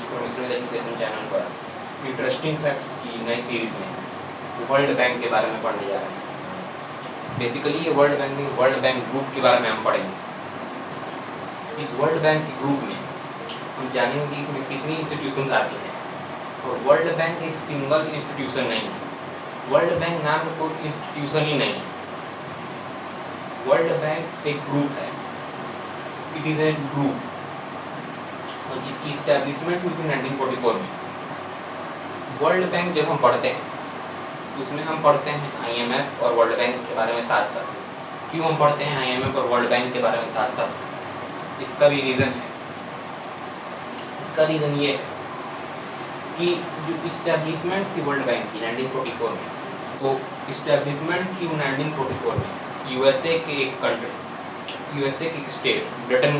Transformational education channel पर interesting facts की नई सीरीज में वर्ल्ड बैंक के बारे में पढ़ने जा रहे हैं। बेसिकली ये वर्ल्ड बैंक ग्रुप के बारे में हम पढ़ेंगे। इस वर्ल्ड बैंक के ग्रुप में हम जानेंगे कि इसमें कितनी इंस्टीट्यूशन आती हैं और वर्ल्ड बैंक एक सिंगल इंस्टीट्यूशन नहीं है। वर्ल्ड बैंक नाम का कोई इंस्टीट्यूशन ही नहीं है। वर्ल्ड बैंक एक ग्रुप है, इट इज ए ग्रुप, और इसकी इस्टेब्लिशमेंट हुई थी 1944 में। वर्ल्ड बैंक जब हम पढ़ते हैं तो उसमें हम पढ़ते हैं IMF और वर्ल्ड बैंक के बारे में साथ साथ। क्यों हम पढ़ते हैं IMF और वर्ल्ड बैंक के बारे में साथ साथ? इसका भी रीज़न है। इसका रीज़न ये है कि जो इस्टेब्लिशमेंट थी वर्ल्ड बैंक की 1944 में, वो इस्टेब्लिशमेंट थी 1944 में USA के एक कंट्री, USA के एक स्टेट ब्रिटेन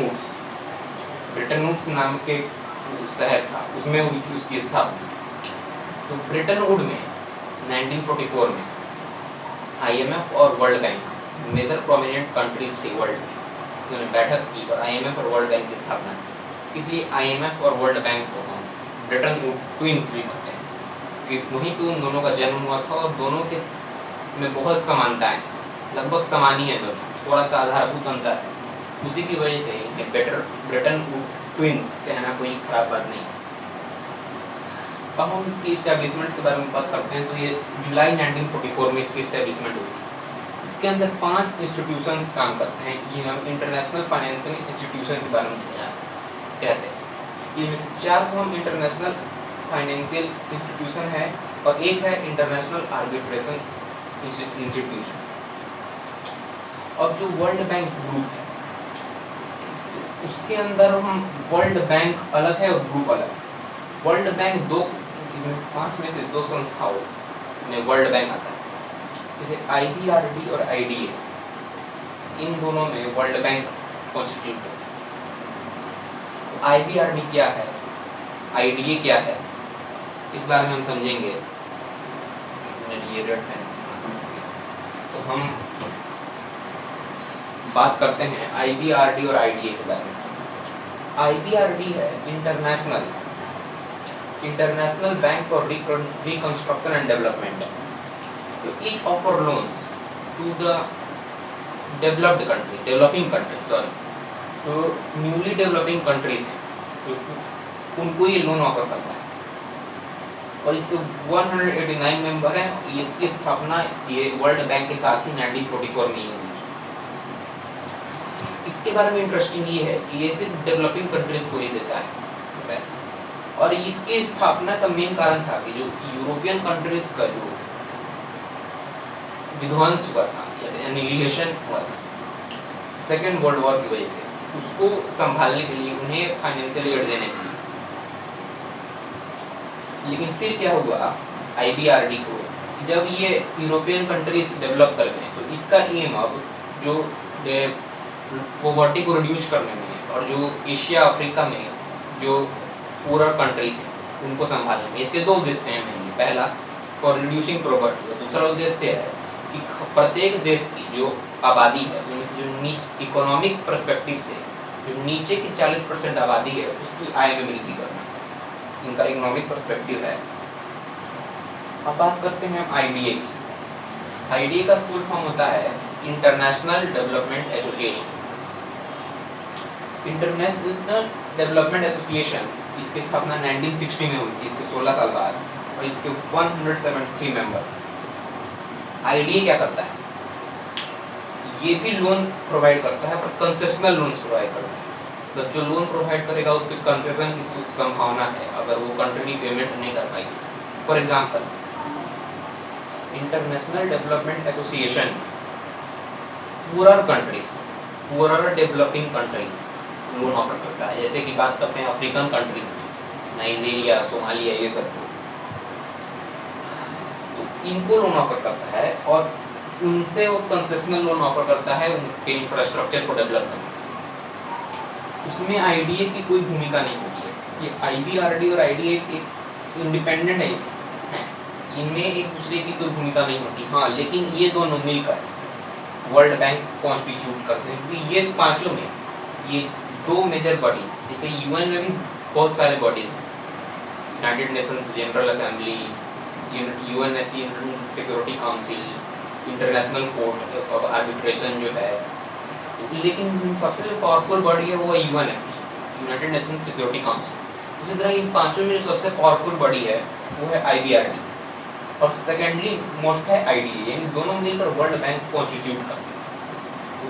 वुड्स नाम के शहर था, उसमें हुई थी उसकी स्थापना। तो ब्रिटेन वुड में 1944 में IMF और World Bank major prominent countries थी वर्ल्ड की, उन्होंने बैठक की और IMF और वर्ल्ड बैंक की स्थापना की। इसलिए IMF और वर्ल्ड बैंक को हम ब्रिटेन वुड ट्विंस भी कहते हैं कि वहीं पे उन दोनों का जन्म हुआ था और दोनों के में बहुत समानताएं, लगभग समान ही है दोनों, थोड़ा सा आधारभूत अंतर है। उसी की वजह से इन्हें ब्रिटेन वुड ट्विंस कहना कोई खराब बात नहीं। अब हम इसकी इस्टेब्लिशमेंट के बारे में बात करते हैं तो ये जुलाई 1944 में इसकी इस्टेब्लिशमेंट हुई। इसके अंदर 5 इंस्टीट्यूशंस काम करते हैं। ये हम इंटरनेशनल फाइनेंशियल इंस्टीट्यूशन के बारे में कहते हैं। इनमें से 4 को हम इंटरनेशनल फाइनेंशियल इंस्टीट्यूशन है और एक है इंटरनेशनल आर्बिट्रेशन इंस्टीट्यूशन। और जो वर्ल्ड बैंक ग्रुप है तो उसके अंदर हम वर्ल्ड बैंक अलग है और ग्रुप अलग है। वर्ल्ड बैंक इसमें 5 में से 2 संस्थाओं में वर्ल्ड बैंक आता है, जैसे IBRD और IDA, इन दोनों में वर्ल्ड बैंक कॉन्स्टिट्यूट होता है। IBRD क्या है, IDA क्या है, इस बारे में हम समझेंगे। तो हम बात करते हैं IBRD और IDA के बारे में। IBRD है international bank for reconstruction and development. तो it offer loans to the developing country, तो न्यूली डेवलपिंग कंट्रीज हैं तो उनको ये लोन ऑफर करता है। और इसके 189 मेंबर हैं। इसकी स्थापना ये वर्ल्ड बैंक के साथ ही 1944 में ही हुई। इसके बारे में इंटरेस्टिंग ये है कि ये सिर्फ डेवलपिंग कंट्रीज को ही देता है पैसा, और इसकी स्थापना का मेन कारण था कि जो यूरोपियन कंट्रीज का जो विध्वंस हुआ था या एनिहिलेशन हुआ था सेकेंड वर्ल्ड वॉर की वजह से, उसको संभालने के लिए, उन्हें फाइनेंशियल एड देने के लिए। लेकिन फिर क्या हुआ, IBRD को जब ये यूरोपियन कंट्रीज डेवलप कर गए तो इसका एम अब जो पॉवर्टी को रिड्यूस करने में और जो एशिया अफ्रीका में जो पूरर कंट्रीज हैं उनको संभालने में, इसके 2 उद्देश्य हैं मेनली। पहला फॉर रिड्यूसिंग पॉवर्टी, और दूसरा उद्देश्य है कि प्रत्येक देश की जो आबादी है जो इकोनॉमिक पर्सपेक्टिव से जो नीचे की 40% आबादी है उसकी आय में वृद्धि करना, इनका इकोनॉमिक पर्सपेक्टिव है। अब बात करते हैं हम IDA की। IDA का फुल फॉर्म होता है international development association. International development association, इसकी स्थापना 1960 में हुई थी, इसके 16 साल बाद, और इसके 173 मेंबर्स। IDA क्या करता है, ये भी लोन प्रोवाइड करता है पर कंसेशनल लोन्स प्रोवाइड करता है। तो जो लोन प्रोवाइड करेगा उस पर कंसेशन की संभावना है अगर वो कंट्री पेमेंट नहीं कर पाई। For example, international development association poorer developing countries loan offer करता है। जैसे कि बात करते हैं अफ्रीकन कंट्रीज में, नाइजीरिया, सोमालिया, ये सब को, तो इनको लोन ऑफर करता है और उनसे वो कंसेशनल लोन ऑफर करता है उनके इंफ्रास्ट्रक्चर को डेवलप करने के। उसमें IDA की कोई भूमिका नहीं होती है। ये IBRD और IDA एक इंडिपेंडेंट है, इनमें एक दूसरे की कोई भूमिका नहीं होती। हाँ, लेकिन ये दोनों मिलकर वर्ल्ड बैंक कॉन्स्टिट्यूट करते हैं, क्योंकि ये पांचों में ये 2 मेजर बॉडी, जैसे UN में भी बहुत सारे बॉडी हैं, United Nations general assembly, UNSC international security council, international court of arbitration जो है। लेकिन सबसे जो पावरफुल बॉडी है वो है UNSC, United Nations security council. उसी तरह इन पांचों में जो सबसे पावरफुल बॉडी है वो है आईबीआरडी, और सेकेंडली मोस्ट है आईडीए, यानी दोनों मिलकर वर्ल्ड बैंक कॉन्स्टिट्यूट करते हैं।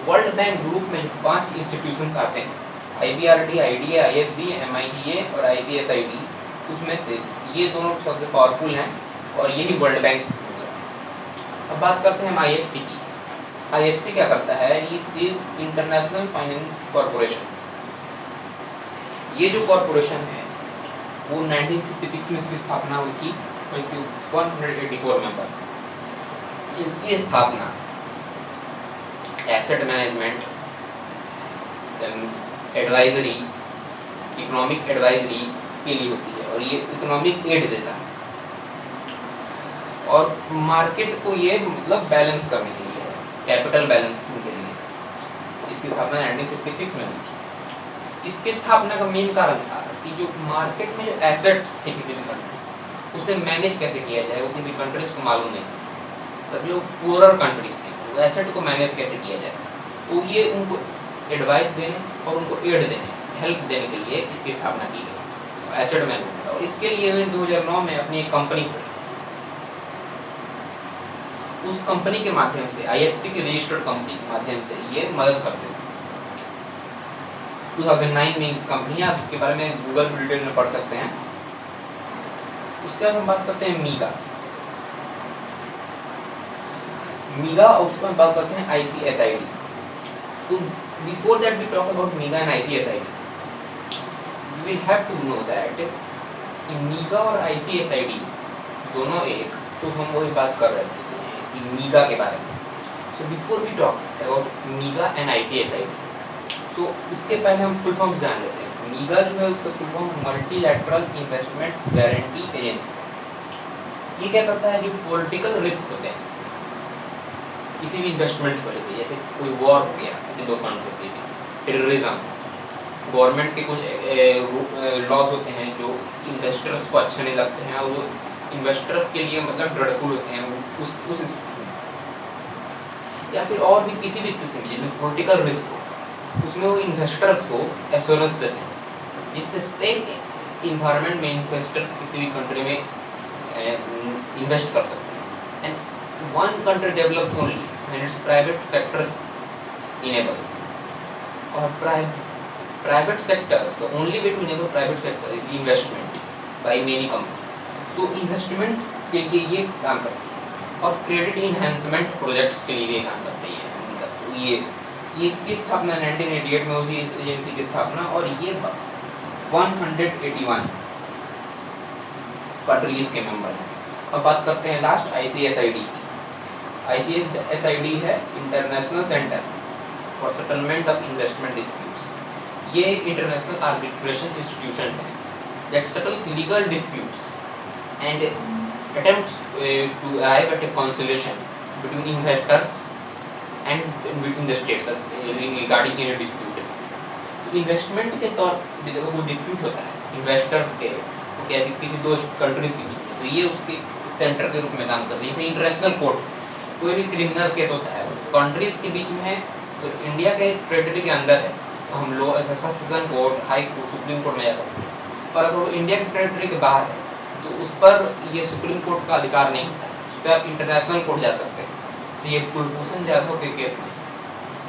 वर्ल्ड बैंक ग्रुप में 5 इंस्टीट्यूशंस आते हैं, आईबीआरडी, आईडीए, आईएफसी, एमआईजीए और आईसीएसआईडी, उसमें से ये दोनों सबसे पावरफुल हैं और यही वर्ल्ड बैंक। अब बात करते हैं हम आईएफसी की। आईएफसी क्या करता है? ये इंटरनेशनल फाइनेंस कॉर्पोरेशन। ये जो कॉर्पोरेशन है वो 1956 में इसकी स्थापना हुई थी और इसके 184 मेंबर्स। इसकी स्थापना asset management, advisory, economic advisory के लिए होती है और ये इकोनॉमिक एड देता है, और मार्केट को ये मतलब बैलेंस करने के लिए है, कैपिटल बैलेंसिंग के लिए। इसकी स्थापना 1956 में हुई थी। इसकी स्थापना का मेन कारण था कि जो मार्केट में जो एसेट्स थे किसी भी कंट्री से, उसे मैनेज कैसे किया जाए वो किसी कंट्रीज को मालूम नहीं था। तो जो पुअरर कंट्रीज थी वो एसेट को मैनेज कैसे किया जाए, तो ये उनको एडवाइस देने और उनको एड देने, हेल्प देने के लिए इसकी स्थापना की गई, एसेट मैनेजमेंट। और इसके लिए 2009 में अपनी एक कंपनी खोली। उस कंपनी के माध्यम से, आईएफसी की रजिस्टर्ड कंपनी के माध्यम से ये मदद करते थे। 2009 में कंपनी, आप इसके बारे में गूगल पर डिटेल में पढ़ सकते हैं। उसके बाद हम बात करते हैं मीगा, और उसके बाद बात करते हैं आईसीएसआईडी। तो before that we talk about MIGA and ICSID, we have to know that MIGA और आईसीएसआईडी दोनों एक, तो हम वही बात कर रहे थे कि मीगा के बारे में। So before we talk about MIGA and ICSID, so इसके पहले हम फुल फॉर्म्स जान लेते हैं। मीगा जो है उसका full form multilateral investment guarantee agency. ये क्या करता है? जो पॉलिटिकल रिस्क होते हैं किसी भी इन्वेस्टमेंट को लेकर, जैसे कोई वॉर हो गया किसी दो कंट्रीज के बीच, टेररिज्म, गवर्नमेंट के कुछ लॉज होते हैं जो इन्वेस्टर्स को अच्छे नहीं लगते हैं और वो इन्वेस्टर्स के लिए मतलब ड्रेडफुल होते हैं, उस स्थिति में, या फिर और भी किसी भी स्थिति में जिसमें पॉलिटिकल रिस्क हो, उसमें वो इन्वेस्टर्स को एश्योरेंस देते हैं, जिससे सेफ इन्वायरमेंट में इन्वेस्टर्स किसी भी कंट्री में इन्वेस्ट कर सकते हैं। And one country develops only when its private sectors enables, or private sectors, the only way to enable private sector is investment by many companies. So investments के लिए ये काम करती है और क्रेडिट इनहेंसमेंट प्रोजेक्ट्स के लिए भी काम करती है। तो ये इसकी स्थापना 1988 में हुई, इस एजेंसी की स्थापना, और ये 181 कंट्रीज के मेंबर हैं। अब बात करते हैं लास्ट आईसीएसआईडी की। आईसीएसआईडी है international centre for settlement of investment disputes. ये इंटरनेशनल आर्बिट्रेशन इंस्टीट्यूशन है that settles legal disputes and attempts to arrive at a consolidation between investors and between the states regarding any dispute. Investment के तौर पे देखो वो dispute होता है investors के, तो क्या किसी दो कंट्रीज के बीच में, तो ये उसके सेंटर के रूप में काम करती है। जैसे इंटरनेशनल कोर्ट, कोई भी क्रिमिनल केस होता है कंट्रीज के बीच में है, तो इंडिया के टेरिटरी के अंदर है तो हम लोग session court, high court, supreme court में जा सकते हैं। पर अगर वो इंडिया के टेरिटरी के बाहर है तो उस पर ये सुप्रीम कोर्ट का अधिकार नहीं होता है, उस पर आप इंटरनेशनल कोर्ट जा सकते हैं। तो ये कुलभूषण जाधव के केस में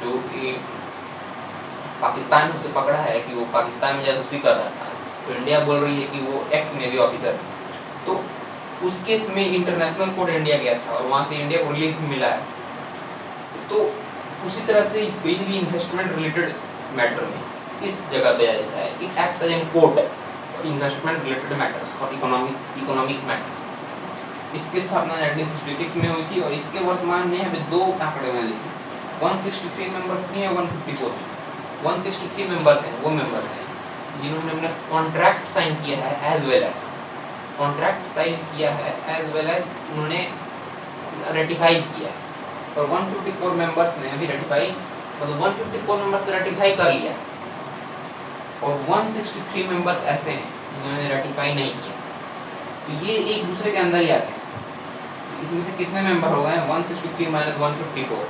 जो पाकिस्तान ने उसे पकड़ा है कि वो पाकिस्तान में जासूसी कर रहा था, तो इंडिया बोल रही है कि वो एक्स नेवी ऑफिसर है, तो उस केस में इंटरनेशनल कोर्ट इंडिया गया था और वहाँ से इंडिया को रिलीफ मिला है। तो उसी तरह से कोई भी इन्वेस्टमेंट रिलेटेड मैटर में इस जगह पे आ जाता है। It acts as an court और इन्वेस्टमेंट रिलेटेड मैटर्स और इकोनॉमिक मैटर्स। इसकी स्थापना 1966 में हुई थी और इसके वर्तमान में अभी 2 आंकड़े में लिखे, 163 मेंबर्स भी हैं, 154 भी। 163 मेंबर्स हैं वो मेंबर्स हैं जिन्होंने अपना कॉन्ट्रैक्ट साइन किया है एज वेल एज उन्होंने रेटिफाई किया है, और 154 मेंबर्स ने अभी रेटिफाई, मतलब 154 मेंबर्स ने रेटिफाई कर लिया और 163 मेंबर्स ऐसे हैं जिन्होंने रेटिफाई नहीं किया। तो ये एक दूसरे के अंदर ही आते हैं। तो इसमें से कितने मेंबर हो गए? 163 माइनस 154,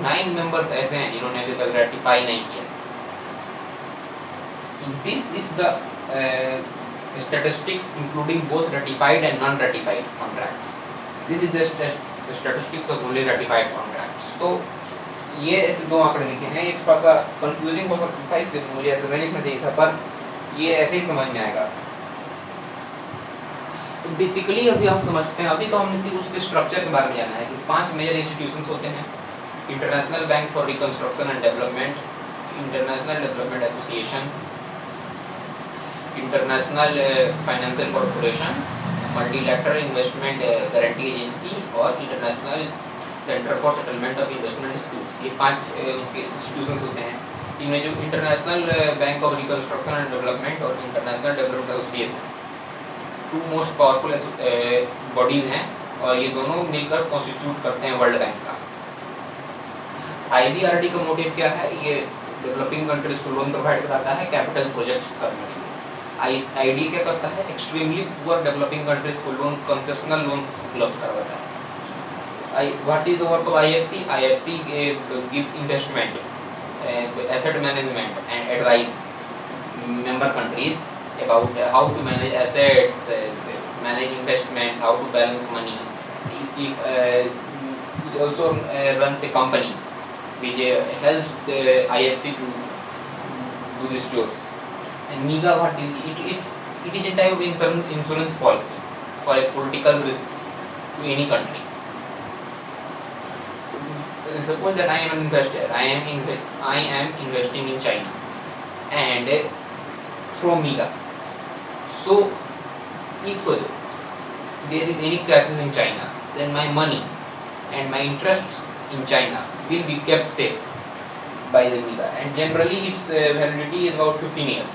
9 मेंबर्स ऐसे हैं जिन्होंने अभी तक रेटिफाई नहीं किया। So this is the statistics including both ratified and non-ratified contracts. This is the statistics of only ratified contracts. तो ये ऐसे दो आंकड़े लिखे हैं, एक थोड़ा सा कंफ्यूजिंग हो सकता था, इसलिए मुझे ऐसे नहीं लिखना चाहिए था, पर ये ऐसे ही समझ में आएगा। तो बेसिकली अभी हम समझते हैं, अभी तो हमने सिर्फ उसके स्ट्रक्चर के बारे में जाना है कि 5 मेजर इंस्टीट्यूशंस होते हैं। International bank for reconstruction and development, international development association, international financial corporation, multilateral investment guarantee agency और international centre for settlement of investment disputes. ये 5 उसके इंस्टीट्यूशंस होते हैं। इनमें जो international bank of reconstruction and development और international development association 2 most powerful bodies हैं, और ये दोनों मिलकर कॉन्स्टिट्यूट करते हैं वर्ल्ड बैंक का। IBRD का मोटिव क्या है? ये डेवलपिंग कंट्रीज को लोन प्रोवाइड कराता है कैपिटल प्रोजेक्ट्स करने के लिए। IDA क्या करता है? एक्सट्रीमली पुअर डेवलपिंग कंट्रीज को लोन, कंसेशनल लोन्स उपलब्ध करवाता है। What is the work of IFC? IFC gives investment, asset management and advise member countries about how to manage assets, manage investments, how to balance money. It also runs a company which helps the IFC to do these jobs. And MIGA, what is it? It is a type of insurance policy for a political risk to any country. Suppose that I am an investor. I am investing in China, and through MIGA. So, if there is any crisis in China, then my money and my interests in China will be kept safe by the MIGA. And generally, its validity is about 15 years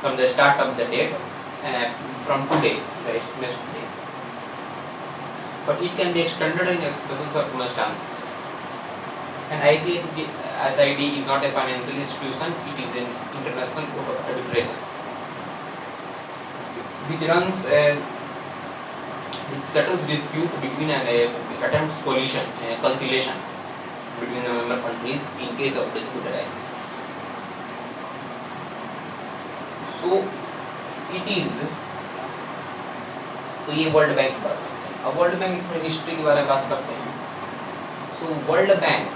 from the start of the date, from today, right? Today. But it can be extended in special circumstances. And ICSID is not a financial institution; it is an international court of arbitration, which runs, which settles dispute between and attempts conciliation between the member countries in case of dispute arises. So it is. तो ये world bank की बात करते हैं। अब world bank की history के बारे में बात करते हैं। सो वर्ल्ड बैंक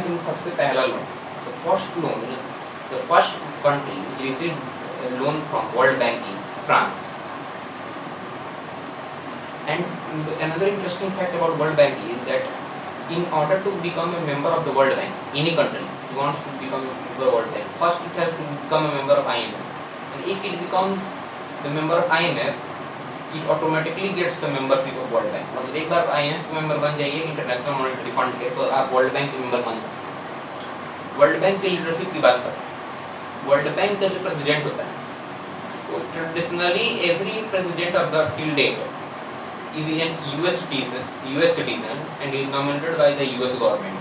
में सबसे पहला loan, the first country which received a loan from World Bank is France. And another interesting fact about World Bank is that in order to become a member of the World Bank, any country wants to become a member of World Bank, first it has to become a member of IMF. And if it becomes the member of IMF, it automatically gets the membership of World Bank. मतलब एक बार IMF के member बन जाइए international monetary fund के, तो आप world bank के member बन सकते हैं। वर्ल्ड बैंक की लीडरशिप की बात करते हैं। वर्ल्ड बैंक का जो प्रेसिडेंट होता है, तो traditionally every president of the till date is an US citizen and is nominated by the US government.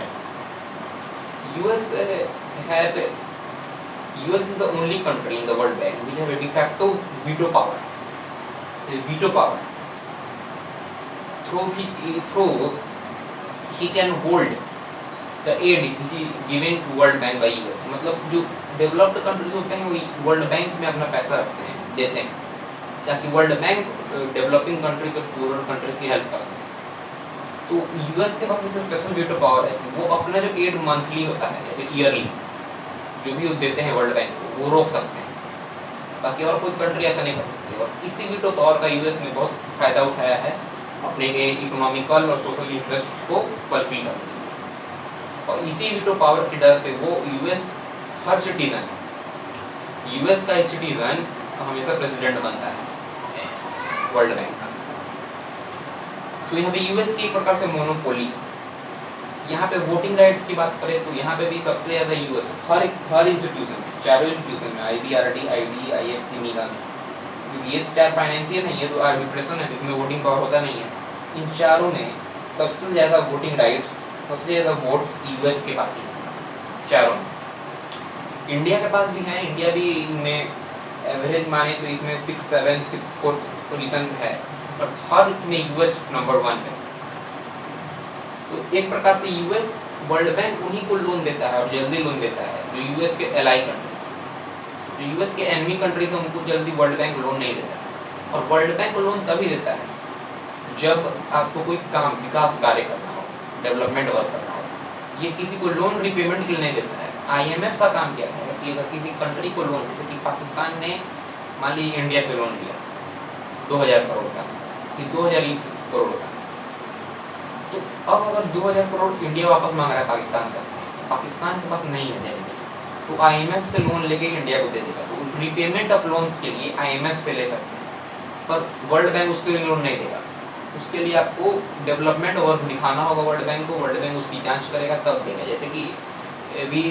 US is the only country in the World Bank which have a de facto veto power. Through he can hold the aid which is given to World Bank by US. मतलब जो developed countries होते हैं वो world bank में अपना पैसा रखते हैं, देते हैं, ताकि वर्ल्ड बैंक डेवलपिंग कंट्रीज और पूअर कंट्रीज की हेल्प कर सके। तो यूएस के पास एक स्पेशल वीटो पावर है कि वो अपना जो एड मंथली होता है या फिर ईयरली जो भी देते हैं वर्ल्ड बैंक को, वो रोक सकते हैं, बाकी और कोई कंट्री ऐसा नहीं कर सकती। और इसी वीटो पावर का यूएस ने बहुत फ़ायदा उठाया है अपने इकोनॉमिकल और सोशल इंटरेस्ट को फुलफिल करने के लिए। और इसी वीटो पावर की डर से वो यूएस हर सिटीजन, यूएस का सिटीजन हमेशा प्रेसिडेंट बनता है वर्ल्ड बैंक का। तो यहाँ पे यूएस की एक प्रकार से मोनोपोली। यहाँ पे वोटिंग राइट्स की बात करें तो यहाँ पे भी सबसे ज़्यादा यूएस हर इंस्टीट्यूशन में, चारों इंस्टीट्यूशन में, IBRD, ID, IFC, MIGA में, क्योंकि ये तो चार फाइनेंशियल है, ये तो आर्बिट्रेशन है, इसमें वोटिंग पावर होता नहीं है। इन चारों में सबसे ज़्यादा वोटिंग राइट्स, सबसे ज़्यादा वोट्स यूएस के पास ही है, चारों में। इंडिया के पास भी हैं, इंडिया भी इनमें एवरेज माने तो इसमें 6, 7, 4th पोजीशन है, पर हर में यूएस नंबर 1 है। तो एक प्रकार से यूएस, वर्ल्ड बैंक उन्हीं को लोन देता है और जल्दी लोन देता है जो यूएस के एलाई कंट्रीज, जो यूएस के एनिमी कंट्रीज है उनको जल्दी वर्ल्ड बैंक लोन नहीं देता है। और वर्ल्ड बैंक को लोन तभी देता है जब आपको कोई काम, विकास कार्य करना हो, डेवलपमेंट वर्क करना हो। ये किसी को लोन रिपेमेंट के लिए नहीं देता है। आईएमएफ का काम क्या है कि अगर किसी कंट्री को लोन, जैसे कि पाकिस्तान ने मान लीजिए इंडिया से लोन लिया 2000 करोड़ का, कि 2000 करोड़ का, तो अब अगर 2000 करोड़ इंडिया वापस मांग रहा है पाकिस्तान से, तो पाकिस्तान के पास नहीं है देने के लिए, तो आईएमएफ से लोन लेके इंडिया को दे देगा। तो रिपेमेंट ऑफ लोन्स के लिए आईएमएफ से ले सकते हैं, पर वर्ल्ड बैंक उसके लिए लोन नहीं देगा। उसके लिए आपको डेवलपमेंट वर्क दिखाना होगा वर्ल्ड बैंक को, वर्ल्ड बैंक उसकी जांच करेगा तब देगा। जैसे कि अभी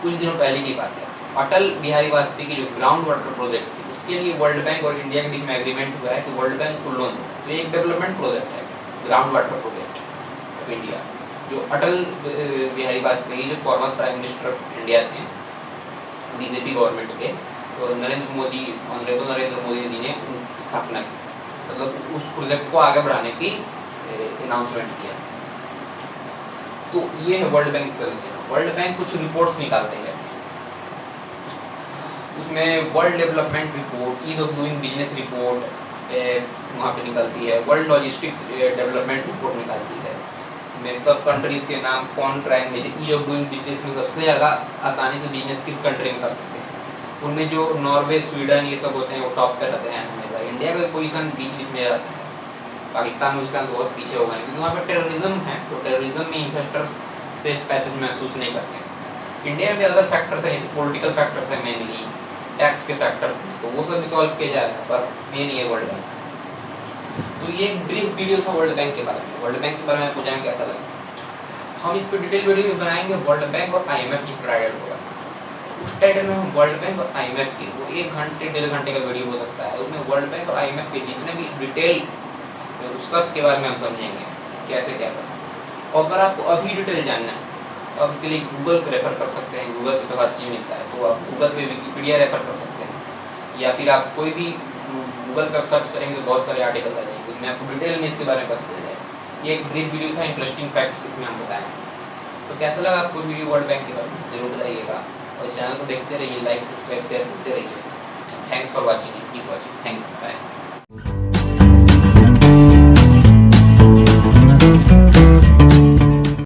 कुछ दिनों पहले की बात है, अटल बिहारी वाजपेयी की जो ग्राउंड वाटर प्रोजेक्ट थी, उसके लिए वर्ल्ड बैंक और इंडिया के बीच में एग्रीमेंट हुआ है कि वर्ल्ड बैंक को लोन दे। तो एक डेवलपमेंट प्रोजेक्ट है, ground water project of India, जो अटल बिहारी वाजपेयी जो former prime minister of India थे बीजेपी गवर्नमेंट के, तो नरेंद्र मोदी, ऑनरेबल नरेंद्र मोदी जी ने स्थापना की, मतलब उस प्रोजेक्ट को आगे बढ़ाने की अनाउंसमेंट किया। तो ये है वर्ल्ड बैंक संरचना। वर्ल्ड बैंक कुछ रिपोर्ट्स निकालते हैं, उसमें world development report, ease of doing business report वहाँ पे निकलती है, वर्ल्ड लॉजिस्टिक्स डेवलपमेंट रिपोर्ट निकालती है, में सब कंट्रीज के नाम, कौन रैंक में, ईज ऑफ डूइंग बिजनेस में सबसे ज़्यादा आसानी से बिजनेस किस कंट्री में कर सकते हैं। उनमें जो नॉर्वे, स्वीडन ये सब होते हैं वो टॉप पे रहते हैं हमेशा। इंडिया का पोजीशन बीच में रहता है, पाकिस्तान तो बहुत पीछे होगा, क्योंकि वहाँ पे टेररिज्म है, तो टेररिज्म में इन्वेस्टर्स से पैसेज महसूस नहीं करते। इंडिया में अदर फैक्टर्स हैं, पॉलिटिकल फैक्टर्स हैं, मेनली टैक्स के फैक्टर्स हैं, तो वो सब भी सॉल्व किया जा रहा है, पर मेन ये वर्ल्ड बैंक। तो ये एक ब्रीफ वीडियो था वर्ल्ड बैंक के बारे में। वर्ल्ड बैंक के बारे में आपको जान कैसा लगा? हम इस पर डिटेल वीडियो बनाएंगे, वर्ल्ड बैंक और आईएमएफ की टाइटल होगा। उस टाइटल में हम वर्ल्ड बैंक और आईएमएफ की, वो 1 घंटे 1.5 घंटे का वीडियो हो सकता है, उसमें वर्ल्ड बैंक और आईएमएफ के जितने भी डिटेल उस सब के बारे में हम समझेंगे कैसे क्या करना है। और अगर आपको अभी डिटेल जानना है तो आप इसके लिए गूगल को रेफर कर सकते हैं, गूगल पे तो हर चीज़ मिलता है, तो आप गूगल पे विकिपीडिया रेफर कर सकते हैं, या फिर आप कोई भी गूगल पे सर्च करेंगे तो बहुत सारे आर्टिकल्स आ जाएंगे, मैं आपको डिटेल में इसके बारे में बता दिया जाए। ये एक ब्रीफ वीडियो था, इंटरेस्टिंग फैक्ट्स इसमें हम बताएं। तो कैसा लगा आपको वीडियो वर्ल्ड बैंक के बारे में जरूर बताइएगा, और इस चैनल को देखते रहिए, लाइक, सब्सक्राइब, शेयर करते रहिए। Thanks for watching, keep watching, thank you, bye.